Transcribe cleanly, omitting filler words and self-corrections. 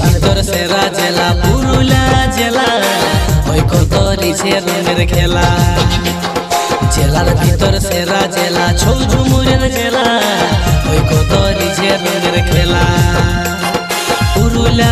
ভিতর সেরা জেলা পুরুলিয়া জেলা, ওই কত রিছে রঙের খেলা। জেলার ভিতর সেরা জেলা ছৌঝুমুরের জেলা, ওই কত রিছে রঙের খেলা। পুরুলিয়া